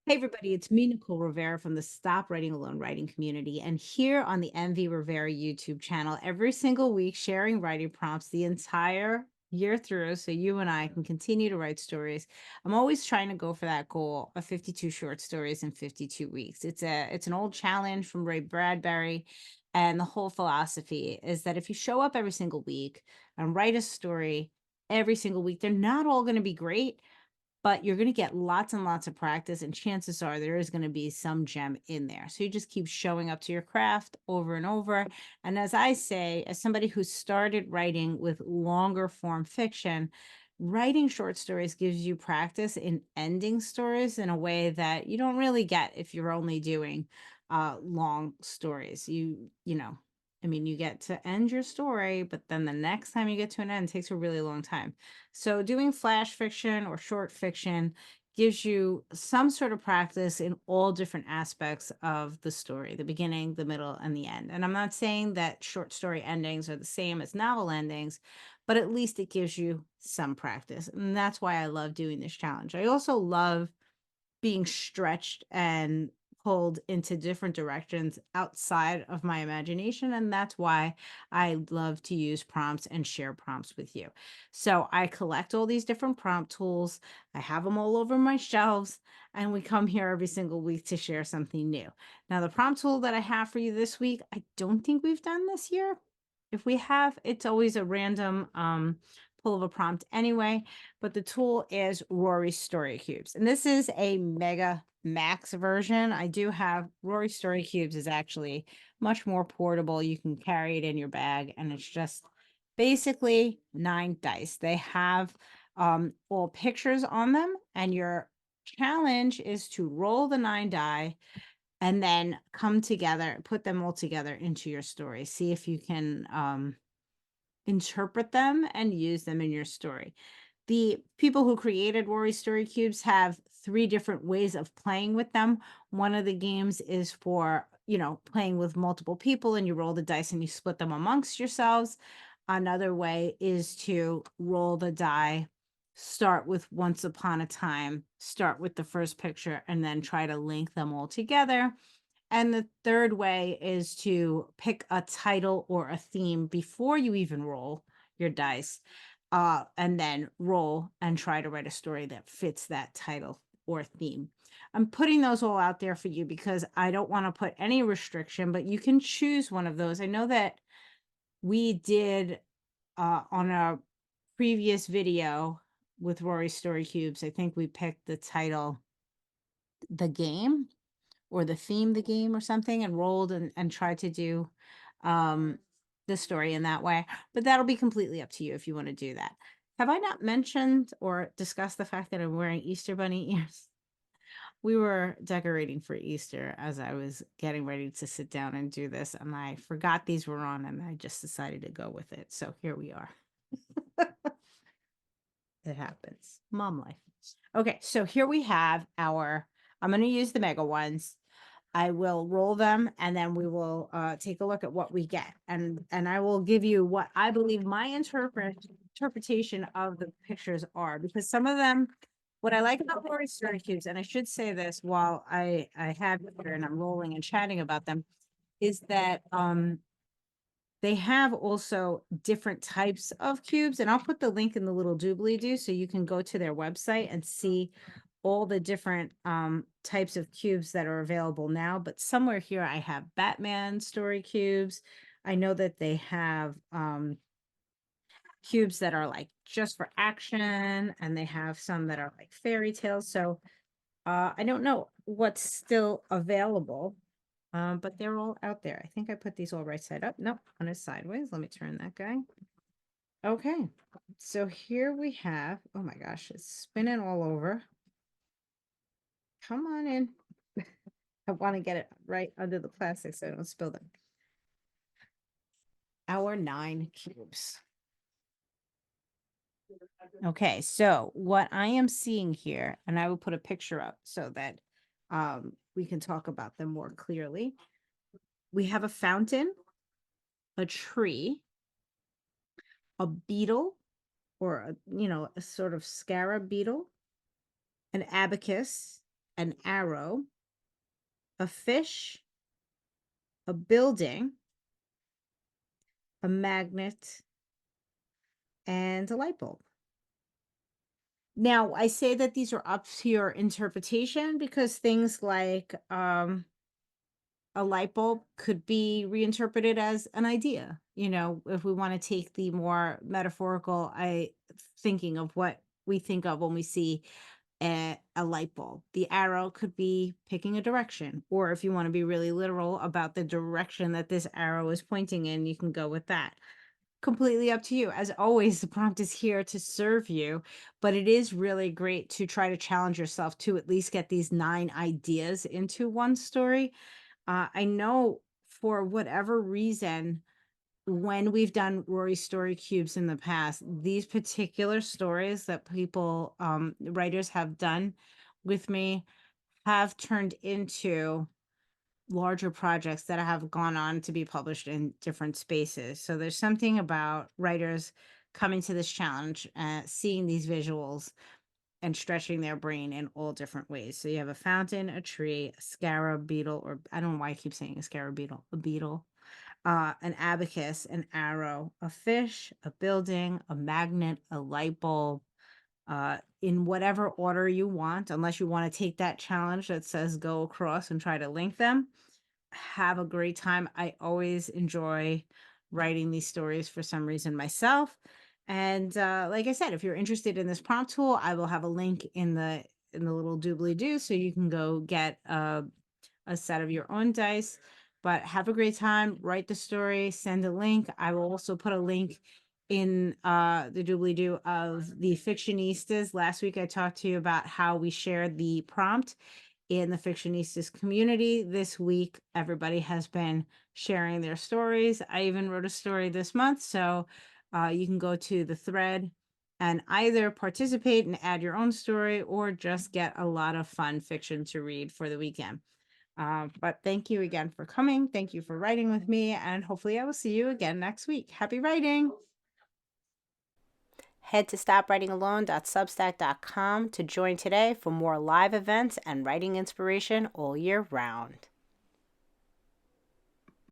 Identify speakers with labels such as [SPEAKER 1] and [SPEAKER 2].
[SPEAKER 1] Hey everybody, it's me, Nicole Rivera from the Stop Writing Alone writing community. And here on the MV Rivera YouTube channel, every single week sharing writing prompts the entire year through so you and I can continue to write stories. I'm always trying to go for that goal of 52 short stories in 52 weeks. It's an old challenge from Ray Bradbury. And the whole philosophy is that if you show up every single week and write a story every single week, they're not all going to be great, but you're going to get lots and lots of practice, and chances are there is going to be some gem in there. So you just keep showing up to your craft over and over. And as I say, as somebody who started writing with longer form fiction, writing short stories gives you practice in ending stories in a way that you don't really get if you're only doing long stories. I mean, you get to end your story, but then the next time you get to an end takes a really long time. So doing flash fiction or short fiction gives you some sort of practice in all different aspects of the story, the beginning, the middle, and the end. And I'm not saying that short story endings are the same as novel endings, but at least it gives you some practice. And that's why I love doing this challenge. I also love being stretched and pulled into different directions outside of my imagination. And that's why I love to use prompts and share prompts with you. So I collect all these different prompt tools, I have them all over my shelves, and we come here every single week to share something new. Now, the prompt tool that I have for you this week, I don't think we've done this year. If we have, it's always a random pull of a prompt anyway, but the tool is Rory Story Cubes. And this is a mega max version. I do have Rory Story Cubes is actually much more portable. You can carry it in your bag, and it's just basically 9 dice. They have all pictures on them, and your challenge is to roll the 9 die and then come together, put them all together into your story. See if you can interpret them and use them in your story. The people who created Rory Story Cubes have 3 different ways of playing with them. One of the games is for, playing with multiple people, and you roll the dice and you split them amongst yourselves. Another way is to roll the die, start with once upon a time, start with the first picture, and then try to link them all together. And the third way is to pick a title or a theme before you even roll your dice, and then roll and try to write a story that fits that title or theme. I'm putting those all out there for you because I don't want to put any restriction, but you can choose one of those. I know that we did on a previous video with Rory Story Cubes, I think we picked the title, The Game, or the theme, the game or something, and rolled and tried to do um the story in that way. But that'll be completely up to you if you want to do that. Have I not mentioned or discussed the fact that I'm wearing Easter bunny ears? We were decorating for Easter as I was getting ready to sit down and do this, and I forgot these were on, and I just decided to go with it. So here we are. It happens. Mom life. Okay, so here we have I'm going to use the mega ones. I will roll them, and then we will take a look at what we get. And I will give you what I believe my interpretation of the pictures are, because some of them, what I like about Lori Story Cubes, and I should say this while I have it here and I'm rolling and chatting about them, is that they have also different types of cubes, and I'll put the link in the little doobly-doo so you can go to their website and see all the different types of cubes that are available now. But somewhere here I have Batman story cubes. I know that they have cubes that are like just for action, and they have some that are like fairy tales. So I don't know what's still available, but they're all out there. I think I put these all right side up. Nope, one is sideways. Let me turn that guy. Okay, so here we have, oh my gosh, it's spinning all over. Come on in. I want to get it right under the plastic so I don't spill them. Our 9 cubes. Okay, so what I am seeing here, and I will put a picture up so that we can talk about them more clearly. We have a fountain, a tree, a beetle, or a sort of scarab beetle, an abacus, an arrow, a fish, a building, a magnet, and a light bulb. Now, I say that these are up to your interpretation because things like a light bulb could be reinterpreted as an idea. You know, if we want to take the more metaphorical I thinking of what we think of when we see a light bulb. The arrow could be picking a direction, or if you want to be really literal about the direction that this arrow is pointing in, you can go with that. Completely up to you. As always, the prompt is here to serve you, but it is really great to try to challenge yourself to at least get these 9 ideas into one story. I know for whatever reason, when we've done Rory Story Cubes in the past, these particular stories that people, writers have done with me have turned into larger projects that have gone on to be published in different spaces. So there's something about writers coming to this challenge, seeing these visuals and stretching their brain in all different ways. So you have a fountain, a tree, a scarab beetle, or I don't know why I keep saying a scarab beetle, a beetle, an abacus, an arrow, a fish, a building, a magnet, a light bulb, in whatever order you want, unless you want to take that challenge that says go across and try to link them. Have a great time. I always enjoy writing these stories for some reason myself. And like I said, if you're interested in this prompt tool, I will have a link in the little doobly doo so you can go get a set of your own dice. But have a great time, write the story, send a link. I will also put a link in the doobly doo of the Fictionistas. Last week I talked to you about how we shared the prompt in the Fictionistas community. This week, everybody has been sharing their stories. I even wrote a story this month. So you can go to the thread and either participate and add your own story or just get a lot of fun fiction to read for the weekend. But thank you again for coming. Thank you for writing with me. And hopefully I will see you again next week. Happy writing. Head to stopwritingalone.substack.com to join today for more live events and writing inspiration all year round.